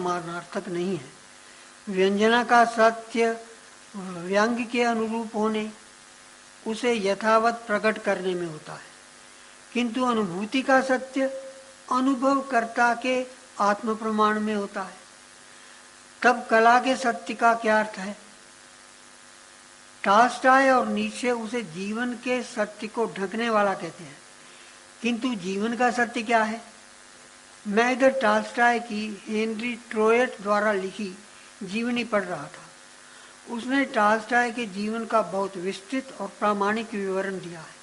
समानार्थक नहीं है। व्यंजना का सत्य व्यंग के अनुरूप होने, उसे यथावत प्रकट करने में होता है, किंतु अनुभूति का सत्य अनुभवकर्ता के आत्म प्रमाण में होता है। तब कला के सत्य का क्या अर्थ है? टॉल्स्टॉय और नीत्शे उसे जीवन के सत्य को ढकने वाला कहते हैं, किंतु जीवन का सत्य क्या है? मैं इधर टॉल्स्टॉय की हेनरी ट्रोयट द्वारा लिखी जीवनी पढ़ रहा था। उसने टॉल्स्टॉय के जीवन का बहुत विस्तृत और प्रामाणिक विवरण दिया है,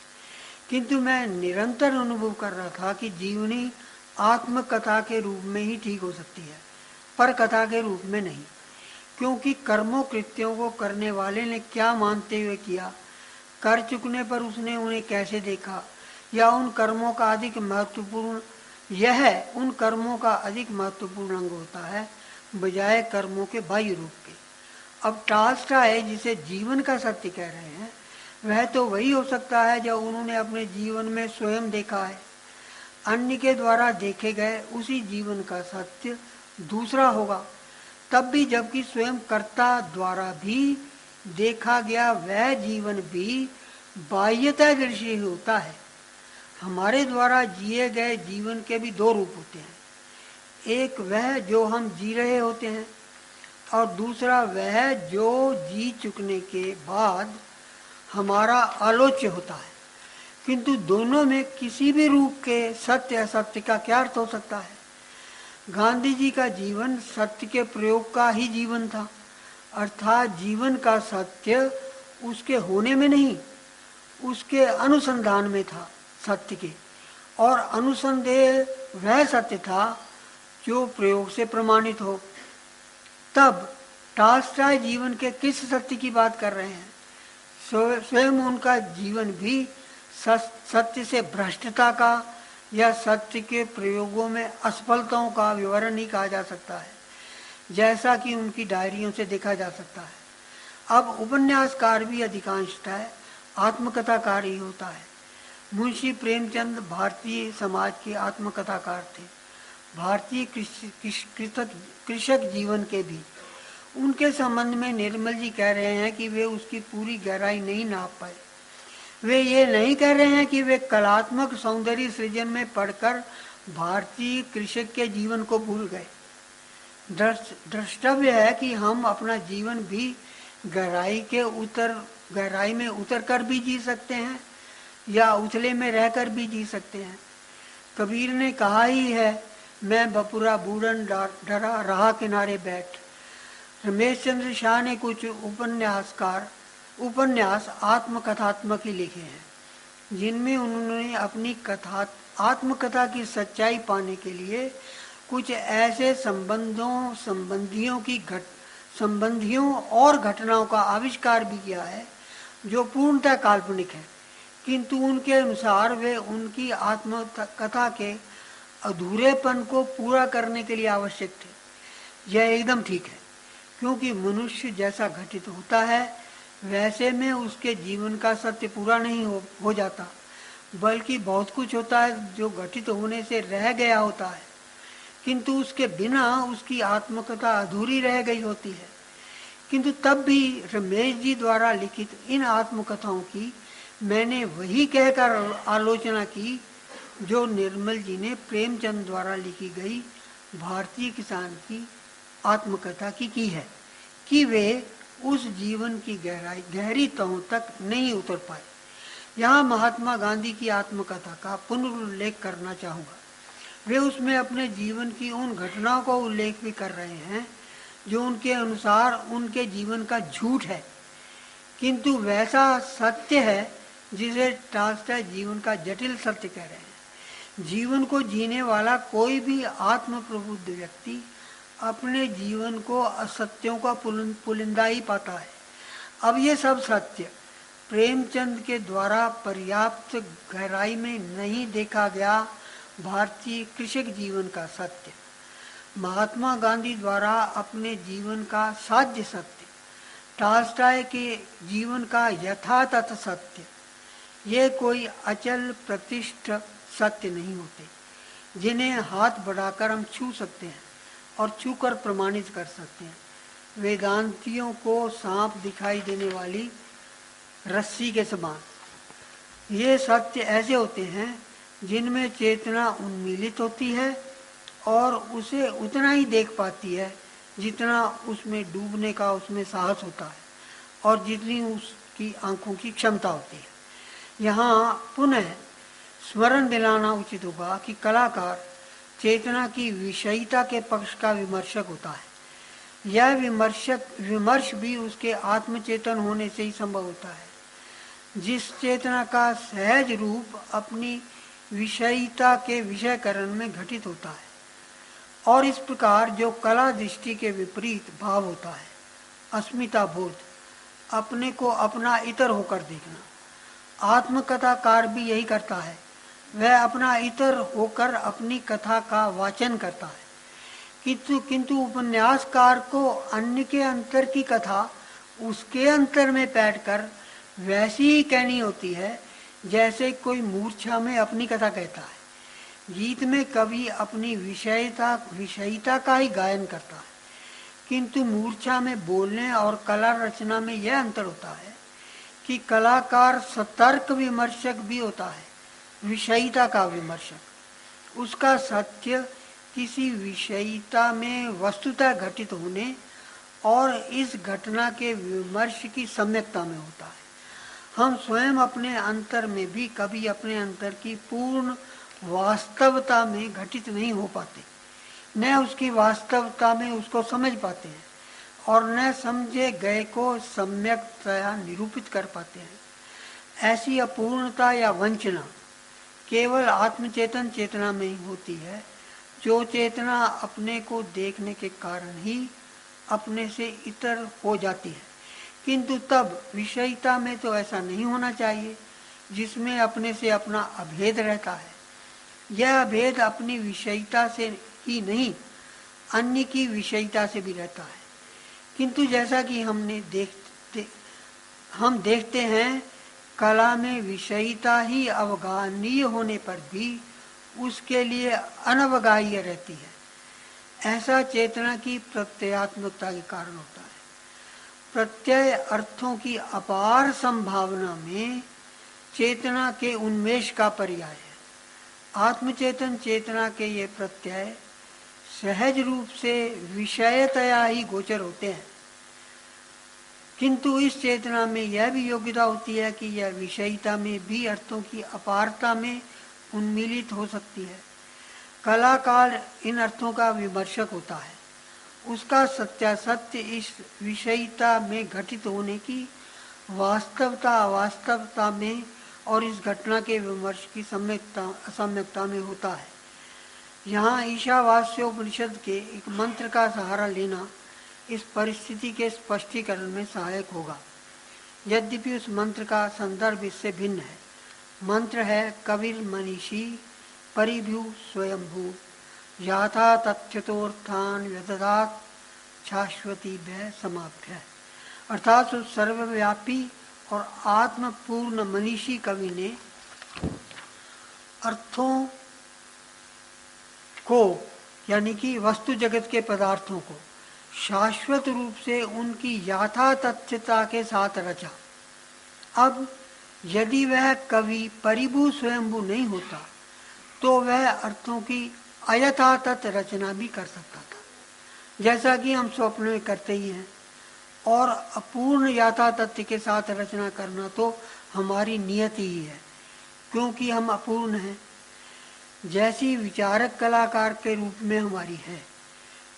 किंतु मैं निरंतर अनुभव कर रहा था कि जीवनी आत्मकथा के रूप में ही ठीक हो सकती है, पर कथा के रूप में नहीं। क्योंकि कर्मों कृत्यों को करने वाले ने क्या मानते हुए किया, कर चुकने पर उसने उन्हें कैसे देखा, या उन कर्मों का अधिक महत्वपूर्ण उन कर्मों का अधिक महत्वपूर्ण अंग होता है बजाय कर्मों के बाह्य रूप के। अब टॉल्स्टॉय जिसे जीवन का सत्य कह रहे हैं, वह तो वही हो सकता है जो उन्होंने अपने जीवन में स्वयं देखा है। अन्य के द्वारा देखे गए उसी जीवन का सत्य दूसरा होगा, तब भी जबकि स्वयं कर्ता द्वारा भी देखा गया वह जीवन भी बाह्यता दृश्य होता है। हमारे द्वारा जिए गए जीवन के भी दो रूप होते हैं, एक वह जो हम जी रहे होते हैं और दूसरा वह जो जी चुकने के बाद हमारा आलोच्य होता है। किंतु दोनों में किसी भी रूप के सत्य असत्य का क्या अर्थ हो सकता है? गांधी जी का जीवन सत्य के प्रयोग का ही जीवन था, अर्थात जीवन का सत्य उसके होने में नहीं, उसके अनुसंधान में था सत्य के, और अनुसंदेह वह सत्य था जो प्रयोग से प्रमाणित हो। तब टॉल्स्टॉय जीवन के किस सत्य की बात कर रहे हैं? स्वयं उनका जीवन भी सत्य से भ्रष्टता का या सत्य के प्रयोगों में असफलताओं का विवरण ही कहा जा सकता है, जैसा कि उनकी डायरियों से देखा जा सकता है। अब उपन्यासकार भी अधिकांशतः आत्मकथाकार ही होता है। मुंशी प्रेमचंद भारतीय समाज के आत्मकथाकार थे, भारतीय कृषक जीवन के भी। उनके संबंध में निर्मल जी कह रहे हैं कि वे उसकी पूरी गहराई नहीं नाप पाए। वे ये नहीं कह रहे हैं कि वे कलात्मक सौंदर्य सृजन में पढ़कर भारतीय कृषक के जीवन को भूल गए। द्रष्टव्य है कि हम अपना जीवन भी गहराई में उतर कर भी जी सकते हैं या उथले में रहकर भी जी सकते हैं। कबीर ने कहा ही है, मैं बपुरा बूढ़न डरा रहा किनारे बैठ। रमेश चंद्र शाह ने कुछ उपन्यास आत्मकथात्मक ही लिखे हैं, जिनमें उन्होंने अपनी आत्मकथा की सच्चाई पाने के लिए कुछ ऐसे संबंधियों और घटनाओं का आविष्कार भी किया है जो पूर्णतः काल्पनिक है, किंतु उनके अनुसार वे उनकी आत्मकथा के अधूरेपन को पूरा करने के लिए आवश्यक थे। यह एकदम ठीक है, क्योंकि मनुष्य जैसा घटित होता है वैसे में उसके जीवन का सत्य पूरा नहीं हो जाता, बल्कि बहुत कुछ होता है जो घटित होने से रह गया होता है, किंतु उसके बिना उसकी आत्मकथा अधूरी रह गई होती है। किंतु तब भी रमेश जी द्वारा लिखित इन आत्मकथाओं की मैंने वही कहकर आलोचना की जो निर्मल जी ने प्रेमचंद द्वारा लिखी गई भारतीय किसान की आत्मकथा की है, कि वे उस जीवन की गहरी तहों तक नहीं उतर पाए। यहाँ महात्मा गांधी की आत्मकथा का पुनरुल्लेख करना चाहूँगा। वे उसमें अपने जीवन की उन घटनाओं का उल्लेख भी कर रहे हैं जो उनके अनुसार उनके जीवन का झूठ है, किंतु वैसा सत्य है जिसे टॉल्स्टॉय जीवन का जटिल सत्य कह रहे हैं। जीवन को जीने वाला कोई भी आत्म प्रबुद्ध व्यक्ति अपने जीवन को असत्यों का पुलिंदा ही पाता है। अब ये सब सत्य प्रेमचंद के द्वारा पर्याप्त गहराई में नहीं देखा गया भारतीय कृषक जीवन का सत्य, महात्मा गांधी द्वारा अपने जीवन का साध्य सत्य, टॉल्स्टॉय के जीवन का यथातथ सत्य, ये कोई अचल प्रतिष्ठ सत्य नहीं होते जिन्हें हाथ बढ़ाकर हम छू सकते हैं और छूकर प्रमाणित कर सकते हैं। वेदांतियों को सांप दिखाई देने वाली रस्सी के समान ये सत्य ऐसे होते हैं जिनमें चेतना उन्मीलित होती है और उसे उतना ही देख पाती है जितना उसमें डूबने का उसमें साहस होता है और जितनी उसकी आंखों की क्षमता होती है। यहाँ पुनः स्मरण दिलाना उचित होगा कि कलाकार चेतना की विषयिता के पक्ष का विमर्शक होता है। यह विमर्श भी उसके आत्मचेतन होने से ही संभव होता है, जिस चेतना का सहज रूप अपनी विषयिता के विषयकरण में घटित होता है। और इस प्रकार जो कला दृष्टि के विपरीत भाव होता है, अस्मिता बोध, अपने को अपना इतर होकर देखना। आत्मकथाकार भी यही करता है, वह अपना इतर होकर अपनी कथा का वाचन करता है। किंतु उपन्यासकार को अन्य के अंतर की कथा उसके अंतर में बैठकर वैसी ही कहनी होती है जैसे कोई मूर्छा में अपनी कथा कहता है। गीत में कवि अपनी विषयिता का ही गायन करता है, किंतु मूर्छा में बोलने और कला रचना में यह अंतर होता है कि कलाकार सतर्क विमर्शक भी होता है, विषयिता का विमर्शक। उसका सत्य किसी विषयिता में वस्तुतः घटित होने और इस घटना के विमर्श की सम्यकता में होता है। हम स्वयं अपने अंतर में भी कभी अपने अंतर की पूर्ण वास्तवता में घटित नहीं हो पाते, न उसकी वास्तवता में उसको समझ पाते हैं और न समझे गए को सम्यकतया निरूपित कर पाते हैं। ऐसी अपूर्णता या वंचना केवल आत्मचेतन चेतना में ही होती है, जो चेतना अपने को देखने के कारण ही अपने से इतर हो जाती है। किंतु तब विषयिता में तो ऐसा नहीं होना चाहिए, जिसमें अपने से अपना अभेद रहता है। यह अभेद अपनी विषयिता से ही नहीं, अन्य की विषयिता से भी रहता है। किंतु जैसा कि हम देखते हैं, कला में विषयिता ही अवगाहनीय होने पर भी उसके लिए अनवगाह्य रहती है। ऐसा चेतना की प्रत्ययात्मकता के कारण होता है। प्रत्यय अर्थों की अपार संभावना में चेतना के उन्मेष का पर्याय है। आत्मचेतन चेतना के ये प्रत्यय सहज रूप से विषयतया ही गोचर होते हैं, किंतु इस चेतना में यह भी योग्यता होती है कि यह विषयिता में भी अर्थों की अपारता में उन्मीलित हो सकती है। कलाकार इन अर्थों का विमर्शक होता है। उसका सत्यासत्य इस विषयिता में घटित होने की वास्तवता अवास्तवता में और इस घटना के विमर्श की सम्यकता में होता है। यहाँ ईशावास्योपनिषद के एक मंत्र का सहारा लेना इस परिस्थिति के स्पष्टीकरण में सहायक होगा। यद्यपि उस मंत्र का संदर्भ इससे भिन्न है। मंत्र है कविर मनीषी परिभ्यू स्वयंभू याथा तथ्यतोर्थान व्यदधात शाश्वती भय समाभ्य। अर्थात उस सर्वव्यापी और आत्मपूर्ण मनीषी कवि ने अर्थों को यानी कि वस्तु जगत के पदार्थों को शाश्वत रूप से उनकी यथा तथ्यता के साथ रचा। अब यदि वह कवि परिभू स्वयंभू नहीं होता तो वह अर्थों की अयथातथ रचना भी कर सकता था, जैसा कि हम स्वप्न में करते ही हैं। और अपूर्ण यथा तथ्य के साथ रचना करना तो हमारी नियति ही है, क्योंकि हम अपूर्ण हैं। जैसी विचारक कलाकार के रूप में हमारी है,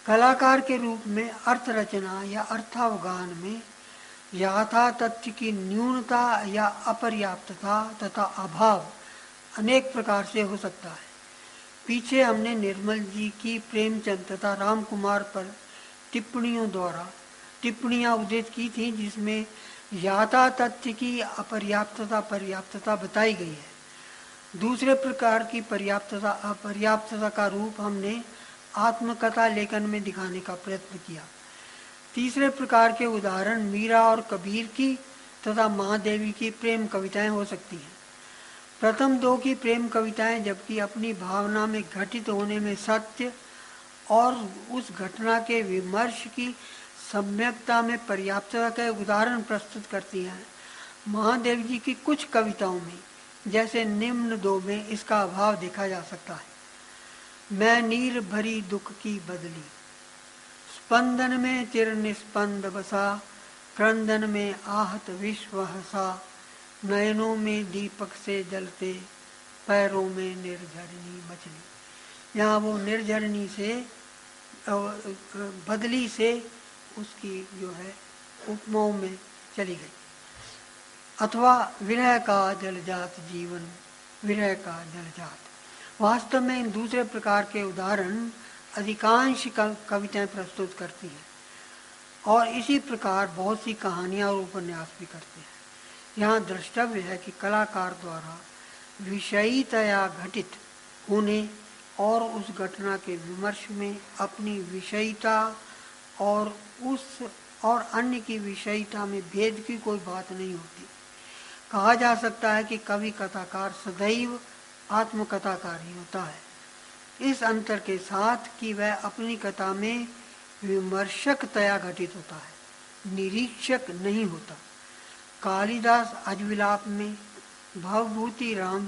कलाकार के रूप में अर्थ रचना या अर्थावगान में यथा तथ्य की न्यूनता या अपर्याप्तता तथा अभाव अनेक प्रकार से हो सकता है। पीछे हमने निर्मल जी की प्रेमचंद तथा राम कुमार पर टिप्पणियां उद्धृत की थी, जिसमें यथा तथ्य की पर्याप्तता बताई गई है। दूसरे प्रकार की अपर्याप्तता का रूप हमने आत्मकथा लेखन में दिखाने का प्रयत्न किया। तीसरे प्रकार के उदाहरण मीरा और कबीर की तथा महादेवी की प्रेम कविताएं हो सकती हैं। प्रथम दो की प्रेम कविताएं जबकि अपनी भावना में घटित होने में सत्य और उस घटना के विमर्श की सम्यकता में पर्याप्तता के उदाहरण प्रस्तुत करती हैं। महादेव जी की कुछ कविताओं में, जैसे निम्न दो में, इसका अभाव देखा जा सकता है। मैं नीर भरी दुख की बदली, स्पंदन में चिर निस्पंद बसा, क्रंदन में आहत विश्व हसा, नयनों में दीपक से जलते, पैरों में निर्झरनी मछली। यहाँ वो निर्झरनी से बदली से उसकी जो है उपमाओं में चली गई। अथवा विरह का जलजात जीवन, विरह का जलजात। वास्तव में इन दूसरे प्रकार के उदाहरण अधिकांश कविताएं प्रस्तुत करती हैं और इसी प्रकार बहुत सी कहानियां और उपन्यास भी करते हैं। यहाँ द्रष्टव्य है कि कलाकार द्वारा विषयीतया घटित होने और उस घटना के विमर्श में अपनी विषयिता और उस और अन्य की विषयिता में भेद की कोई बात नहीं होती। कहा जा सकता है कि कवि कथाकार सदैव आत्मकथाकार ही होता है, इस अंतर के साथ कि वह अपनी कथा में विमर्शकतया घटित होता है, निरीक्षक नहीं होता। कालिदास अजविलाप में भवभूति राम